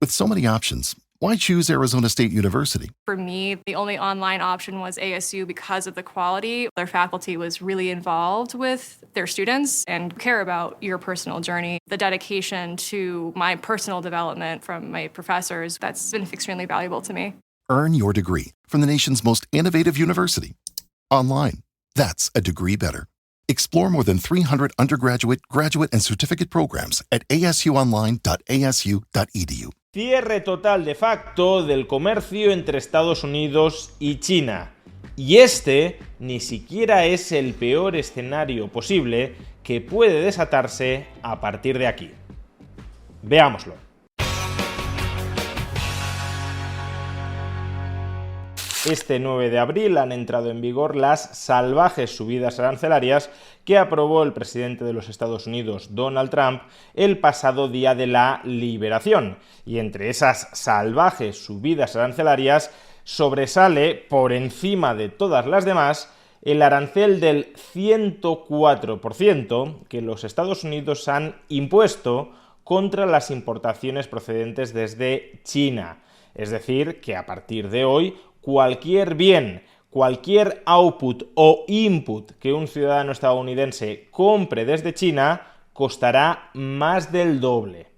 With so many options, why choose Arizona State University? For me, the only online option was ASU because of the quality. Their faculty was really involved with their students and care about your personal journey. The dedication to my personal development from my professors, that's been extremely valuable to me. Earn your degree from the nation's most innovative university. Online. That's a degree better. Explore more than 300 undergraduate, graduate, and certificate programs at asuonline.asu.edu. Cierre total de facto del comercio entre Estados Unidos y China. Y este ni siquiera es el peor escenario posible que puede desatarse a partir de aquí. Veámoslo. Este 9 de abril han entrado en vigor las salvajes subidas arancelarias que aprobó el presidente de los Estados Unidos, Donald Trump, el pasado día de la Liberación. Y entre esas salvajes subidas arancelarias sobresale, por encima de todas las demás, el arancel del 104% que los Estados Unidos han impuesto contra las importaciones procedentes desde China. Es decir, que a partir de hoy, cualquier bien, cualquier output o input que un ciudadano estadounidense compre desde China costará más del doble.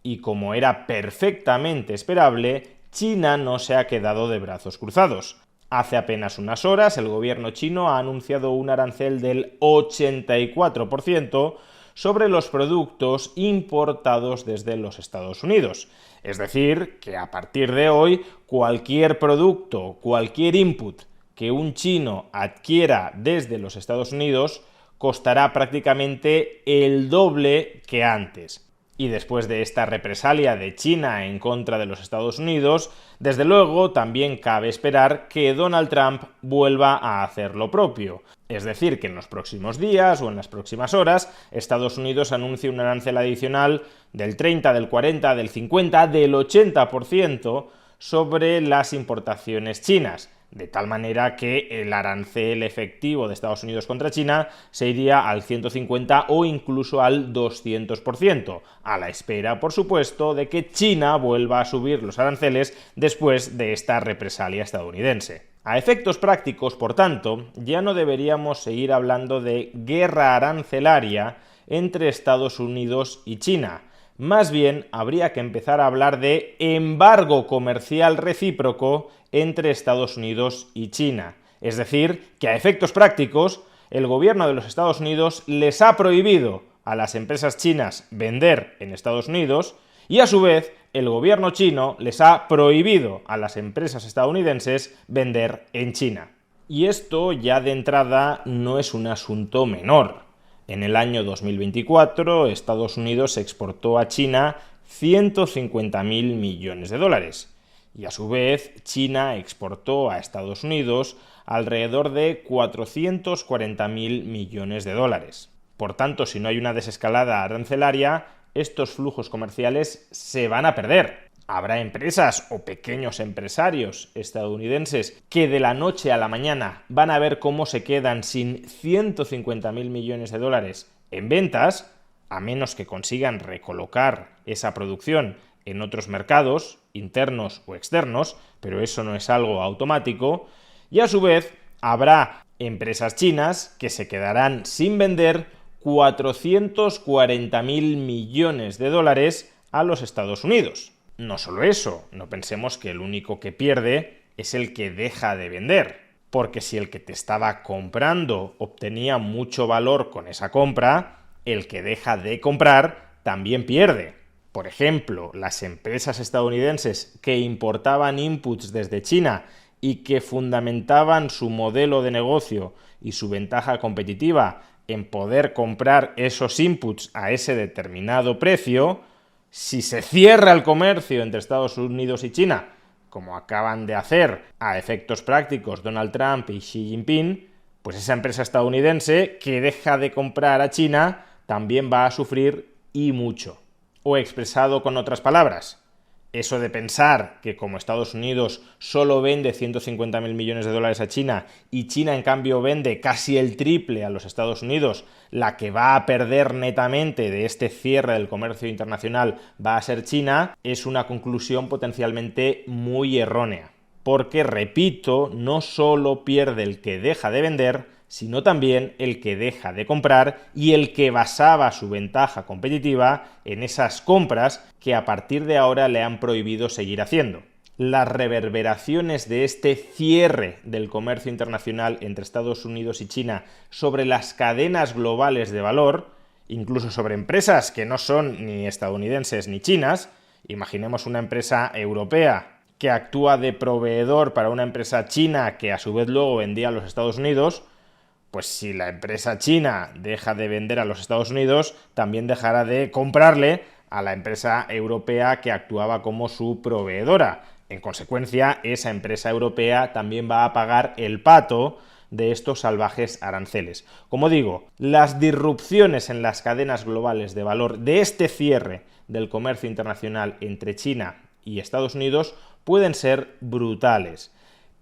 Y como era perfectamente esperable, China no se ha quedado de brazos cruzados. Hace apenas unas horas, el gobierno chino ha anunciado un arancel del 84% sobre los productos importados desde los Estados Unidos. Es decir, que a partir de hoy, cualquier producto, cualquier input que un chino adquiera desde los Estados Unidos costará prácticamente el doble que antes. Y después de esta represalia de China en contra de los Estados Unidos, desde luego también cabe esperar que Donald Trump vuelva a hacer lo propio. Es decir, que en los próximos días o en las próximas horas, Estados Unidos anuncie un arancel adicional del 30, del 40, del 50, del 80% sobre las importaciones chinas. De tal manera que el arancel efectivo de Estados Unidos contra China se iría al 150 o incluso al 200%, a la espera, por supuesto, de que China vuelva a subir los aranceles después de esta represalia estadounidense. A efectos prácticos, por tanto, ya no deberíamos seguir hablando de guerra arancelaria entre Estados Unidos y China. Más bien, habría que empezar a hablar de embargo comercial recíproco entre Estados Unidos y China. Es decir, que a efectos prácticos, el gobierno de los Estados Unidos les ha prohibido a las empresas chinas vender en Estados Unidos y, a su vez, el gobierno chino les ha prohibido a las empresas estadounidenses vender en China. Y esto, ya de entrada, no es un asunto menor. En el año 2024, Estados Unidos exportó a China 150.000 millones de dólares. Y a su vez, China exportó a Estados Unidos alrededor de 440.000 millones de dólares. Por tanto, si no hay una desescalada arancelaria, estos flujos comerciales se van a perder. Habrá empresas o pequeños empresarios estadounidenses que de la noche a la mañana van a ver cómo se quedan sin 150.000 millones de dólares en ventas, a menos que consigan recolocar esa producción en otros mercados, internos o externos, pero eso no es algo automático, y a su vez habrá empresas chinas que se quedarán sin vender 440.000 millones de dólares a los Estados Unidos. No solo eso, no pensemos que el único que pierde es el que deja de vender, porque si el que te estaba comprando obtenía mucho valor con esa compra, el que deja de comprar también pierde. Por ejemplo, las empresas estadounidenses que importaban inputs desde China y que fundamentaban su modelo de negocio y su ventaja competitiva en poder comprar esos inputs a ese determinado precio, si se cierra el comercio entre Estados Unidos y China, como acaban de hacer a efectos prácticos Donald Trump y Xi Jinping, pues esa empresa estadounidense que deja de comprar a China también va a sufrir y mucho. O expresado con otras palabras, Eso de pensar que como Estados Unidos solo vende 150.000 millones de dólares a China y China en cambio vende casi el triple a los Estados Unidos, la que va a perder netamente de este cierre del comercio internacional va a ser China, es una conclusión potencialmente muy errónea. Porque, repito, no solo pierde el que deja de vender, sino también el que deja de comprar y el que basaba su ventaja competitiva en esas compras que a partir de ahora le han prohibido seguir haciendo. Las reverberaciones de este cierre del comercio internacional entre Estados Unidos y China sobre las cadenas globales de valor, incluso sobre empresas que no son ni estadounidenses ni chinas, imaginemos una empresa europea que actúa de proveedor para una empresa china que a su vez luego vendía a los Estados Unidos, pues si la empresa china deja de vender a los Estados Unidos, también dejará de comprarle a la empresa europea que actuaba como su proveedora. En consecuencia, esa empresa europea también va a pagar el pato de estos salvajes aranceles. Como digo, las disrupciones en las cadenas globales de valor de este cierre del comercio internacional entre China y Estados Unidos pueden ser brutales,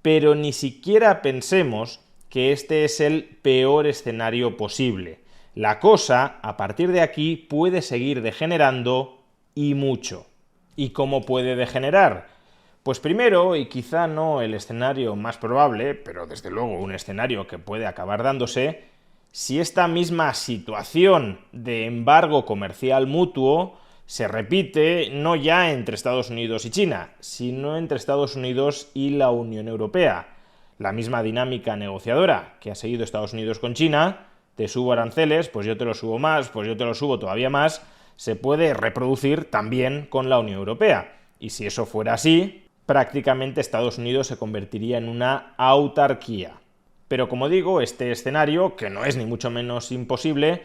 pero ni siquiera pensemos que este es el peor escenario posible. La cosa, a partir de aquí, puede seguir degenerando y mucho. ¿Y cómo puede degenerar? Pues primero, y quizá no el escenario más probable, pero desde luego un escenario que puede acabar dándose, si esta misma situación de embargo comercial mutuo se repite no ya entre Estados Unidos y China, sino entre Estados Unidos y la Unión Europea. La misma dinámica negociadora que ha seguido Estados Unidos con China, te subo aranceles, pues yo te lo subo más, pues yo te lo subo todavía más, se puede reproducir también con la Unión Europea. Y si eso fuera así, prácticamente Estados Unidos se convertiría en una autarquía. Pero como digo, este escenario, que no es ni mucho menos imposible,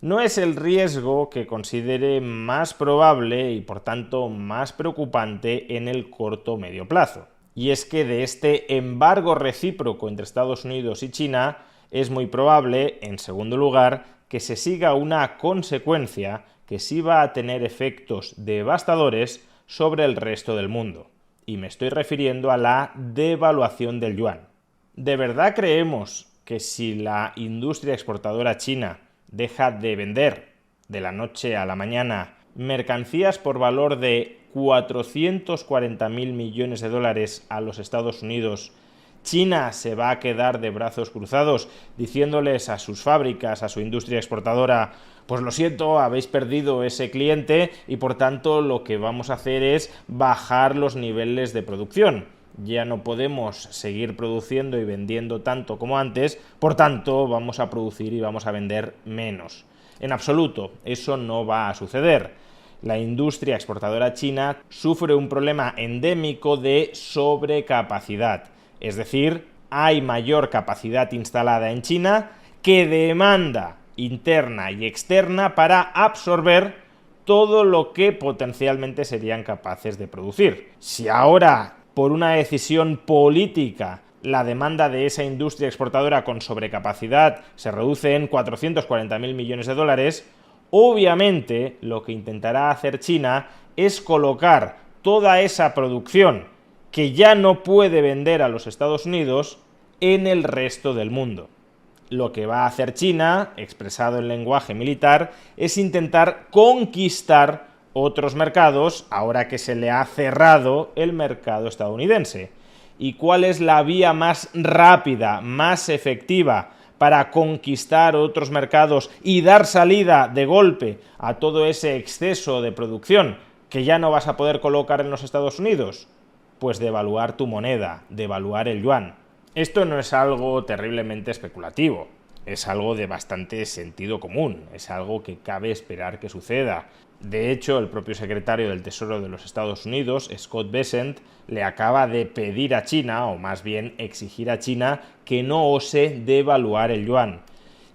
no es el riesgo que considere más probable y por tanto más preocupante en el corto o medio plazo. Y es que de este embargo recíproco entre Estados Unidos y China es muy probable, en segundo lugar, que se siga una consecuencia que sí va a tener efectos devastadores sobre el resto del mundo. Y me estoy refiriendo a la devaluación del yuan. ¿De verdad creemos que si la industria exportadora china deja de vender de la noche a la mañana mercancías por valor de 440.000 millones de dólares a los Estados Unidos, China se va a quedar de brazos cruzados diciéndoles a sus fábricas, a su industria exportadora, pues lo siento, habéis perdido ese cliente y por tanto lo que vamos a hacer es bajar los niveles de producción? Ya no podemos seguir produciendo y vendiendo tanto como antes, por tanto vamos a producir y vamos a vender menos. En absoluto, eso no va a suceder. La industria exportadora china sufre un problema endémico de sobrecapacidad, es decir, hay mayor capacidad instalada en China que demanda interna y externa para absorber todo lo que potencialmente serían capaces de producir. Si ahora, por una decisión política, la demanda de esa industria exportadora con sobrecapacidad se reduce en 440.000 millones de dólares, obviamente lo que intentará hacer China es colocar toda esa producción que ya no puede vender a los Estados Unidos en el resto del mundo. Lo que va a hacer China, expresado en lenguaje militar, es intentar conquistar otros mercados ahora que se le ha cerrado el mercado estadounidense. ¿Y cuál es la vía más rápida, más efectiva para conquistar otros mercados y dar salida de golpe a todo ese exceso de producción que ya no vas a poder colocar en los Estados Unidos? Pues devaluar tu moneda, devaluar el yuan. Esto no es algo terriblemente especulativo, es algo de bastante sentido común, es algo que cabe esperar que suceda. De hecho, el propio secretario del Tesoro de los Estados Unidos, Scott Bessent, le acaba de pedir a China, o más bien exigir a China, que no ose devaluar el yuan.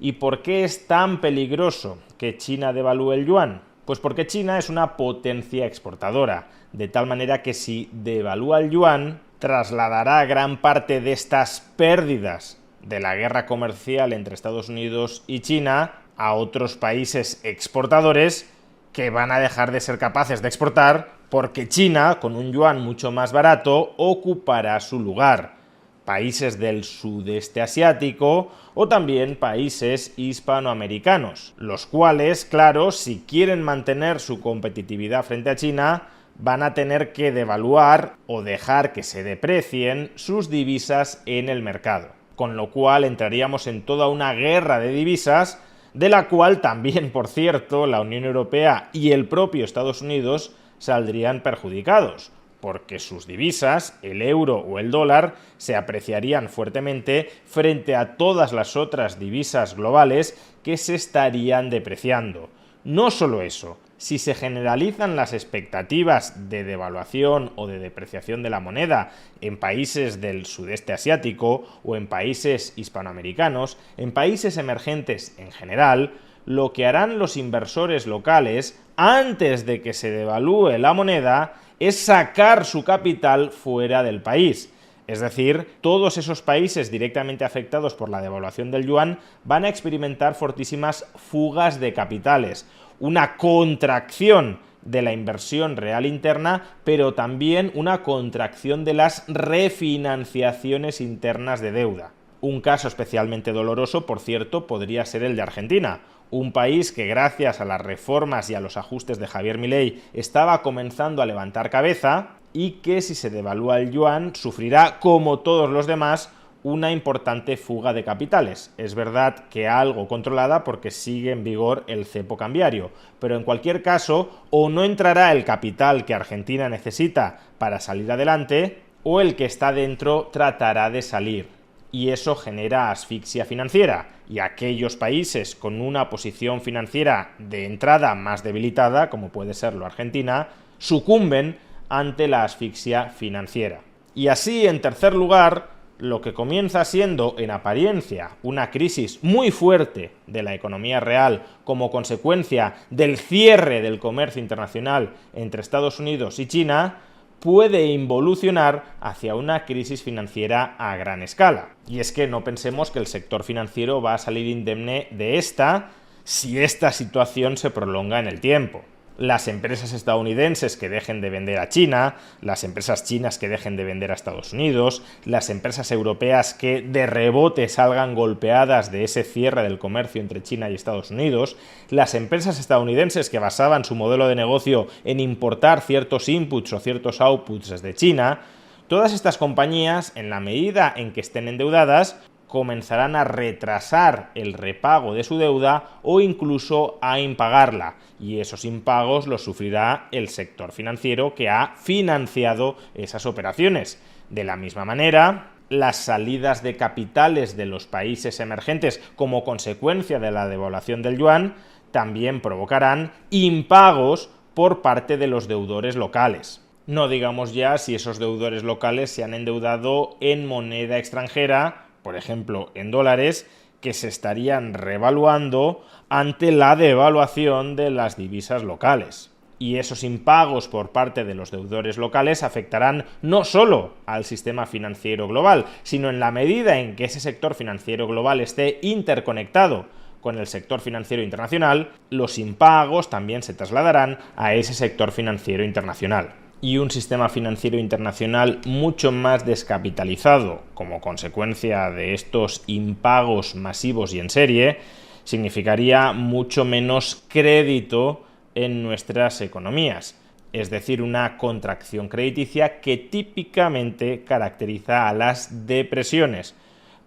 ¿Y por qué es tan peligroso que China devalúe el yuan? Pues porque China es una potencia exportadora, de tal manera que si devalúa el yuan, trasladará gran parte de estas pérdidas de la guerra comercial entre Estados Unidos y China a otros países exportadores que van a dejar de ser capaces de exportar porque China, con un yuan mucho más barato, ocupará su lugar. Países del sudeste asiático o también países hispanoamericanos, los cuales, claro, si quieren mantener su competitividad frente a China, van a tener que devaluar o dejar que se deprecien sus divisas en el mercado. Con lo cual entraríamos en toda una guerra de divisas, de la cual también, por cierto, la Unión Europea y el propio Estados Unidos saldrían perjudicados, porque sus divisas, el euro o el dólar, se apreciarían fuertemente frente a todas las otras divisas globales que se estarían depreciando. No solo eso, si se generalizan las expectativas de devaluación o de depreciación de la moneda en países del sudeste asiático o en países hispanoamericanos, en países emergentes en general, lo que harán los inversores locales antes de que se devalúe la moneda es sacar su capital fuera del país. Es decir, todos esos países directamente afectados por la devaluación del yuan van a experimentar fortísimas fugas de capitales, una contracción de la inversión real interna, pero también una contracción de las refinanciaciones internas de deuda. Un caso especialmente doloroso, por cierto, podría ser el de Argentina, un país que gracias a las reformas y a los ajustes de Javier Milei estaba comenzando a levantar cabeza y que si se devalúa el yuan sufrirá, como todos los demás, una importante fuga de capitales. Es verdad que algo controlada porque sigue en vigor el cepo cambiario, pero en cualquier caso o no entrará el capital que Argentina necesita para salir adelante o el que está dentro tratará de salir. Y eso genera asfixia financiera, y aquellos países con una posición financiera de entrada más debilitada, como puede serlo Argentina, sucumben ante la asfixia financiera. Y así, en tercer lugar, lo que comienza siendo, en apariencia, una crisis muy fuerte de la economía real como consecuencia del cierre del comercio internacional entre Estados Unidos y China, puede involucionar hacia una crisis financiera a gran escala. Y es que no pensemos que el sector financiero va a salir indemne de esta si esta situación se prolonga en el tiempo. Las empresas estadounidenses que dejen de vender a China, las empresas chinas que dejen de vender a Estados Unidos, las empresas europeas que de rebote salgan golpeadas de ese cierre del comercio entre China y Estados Unidos, las empresas estadounidenses que basaban su modelo de negocio en importar ciertos inputs o ciertos outputs desde China, todas estas compañías, en la medida en que estén endeudadas, comenzarán a retrasar el repago de su deuda o incluso a impagarla, y esos impagos los sufrirá el sector financiero que ha financiado esas operaciones. De la misma manera, las salidas de capitales de los países emergentes como consecuencia de la devaluación del yuan también provocarán impagos por parte de los deudores locales. No digamos ya si esos deudores locales se han endeudado en moneda extranjera, por ejemplo, en dólares, que se estarían revaluando ante la devaluación de las divisas locales. Y esos impagos por parte de los deudores locales afectarán no solo al sistema financiero global, sino en la medida en que ese sector financiero global esté interconectado con el sector financiero internacional, los impagos también se trasladarán a ese sector financiero internacional. Y un sistema financiero internacional mucho más descapitalizado como consecuencia de estos impagos masivos y en serie significaría mucho menos crédito en nuestras economías, es decir, una contracción crediticia que típicamente caracteriza a las depresiones,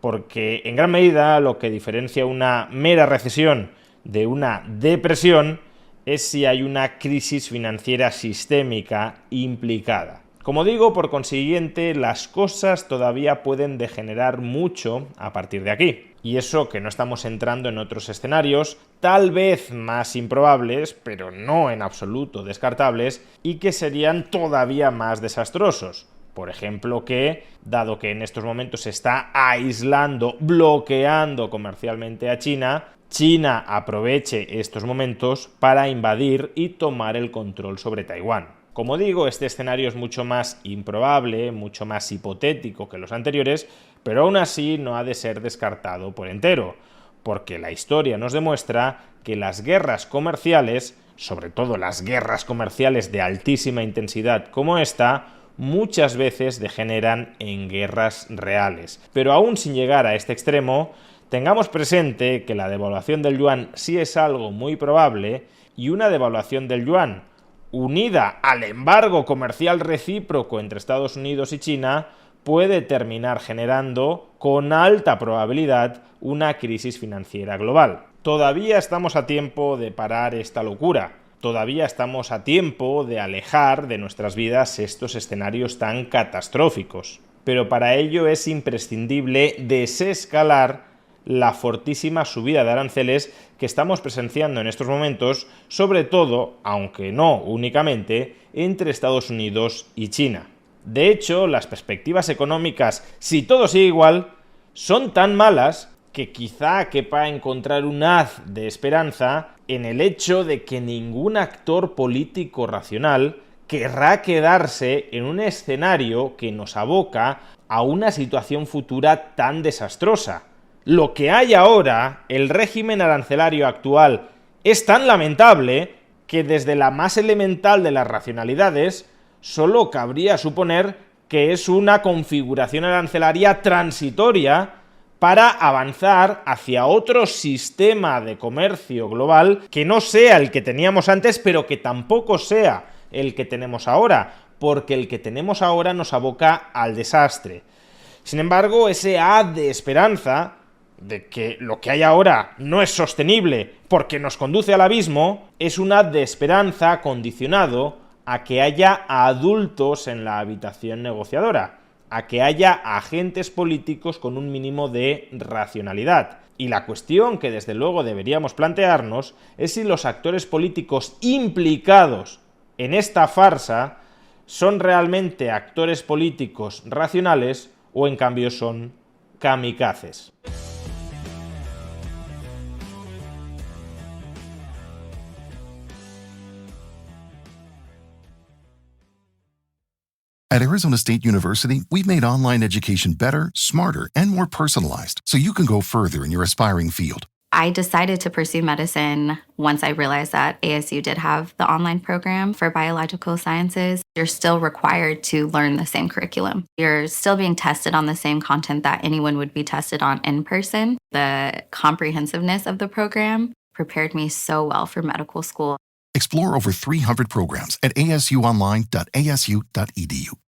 porque en gran medida lo que diferencia una mera recesión de una depresión es si hay una crisis financiera sistémica implicada. Como digo, por consiguiente, las cosas todavía pueden degenerar mucho a partir de aquí. Y eso que no estamos entrando en otros escenarios, tal vez más improbables, pero no en absoluto descartables, y que serían todavía más desastrosos. Por ejemplo, que, dado que en estos momentos se está aislando, bloqueando comercialmente a China, China aproveche estos momentos para invadir y tomar el control sobre Taiwán. Como digo, este escenario es mucho más improbable, mucho más hipotético que los anteriores, pero aún así no ha de ser descartado por entero, porque la historia nos demuestra que las guerras comerciales sobre todo las guerras comerciales de altísima intensidad como esta, muchas veces degeneran en guerras reales. Pero aún sin llegar a este extremo, tengamos presente que la devaluación del yuan sí es algo muy probable, y una devaluación del yuan unida al embargo comercial recíproco entre Estados Unidos y China puede terminar generando, con alta probabilidad, una crisis financiera global. Todavía estamos a tiempo de parar esta locura. Todavía estamos a tiempo de alejar de nuestras vidas estos escenarios tan catastróficos. Pero para ello es imprescindible desescalar la fortísima subida de aranceles que estamos presenciando en estos momentos, sobre todo, aunque no únicamente, entre Estados Unidos y China. De hecho, las perspectivas económicas, si todo sigue igual, son tan malas que quizá quepa encontrar un haz de esperanza en el hecho de que ningún actor político racional querrá quedarse en un escenario que nos aboca a una situación futura tan desastrosa. Lo que hay ahora, el régimen arancelario actual, es tan lamentable que desde la más elemental de las racionalidades solo cabría suponer que es una configuración arancelaria transitoria para avanzar hacia otro sistema de comercio global que no sea el que teníamos antes, pero que tampoco sea el que tenemos ahora, porque el que tenemos ahora nos aboca al desastre. Sin embargo, ese haz de esperanza de que lo que hay ahora no es sostenible porque nos conduce al abismo, es un haz de esperanza condicionado a que haya adultos en la habitación negociadora, a que haya agentes políticos con un mínimo de racionalidad. Y la cuestión que desde luego deberíamos plantearnos es si los actores políticos implicados en esta farsa son realmente actores políticos racionales o en cambio son kamikazes. At Arizona State University, we've made online education better, smarter, and more personalized so you can go further in your aspiring field. I decided to pursue medicine once I realized that ASU did have the online program for biological sciences. You're still required to learn the same curriculum. You're still being tested on the same content that anyone would be tested on in person. The comprehensiveness of the program prepared me so well for medical school. Explore over 300 programs at asuonline.asu.edu.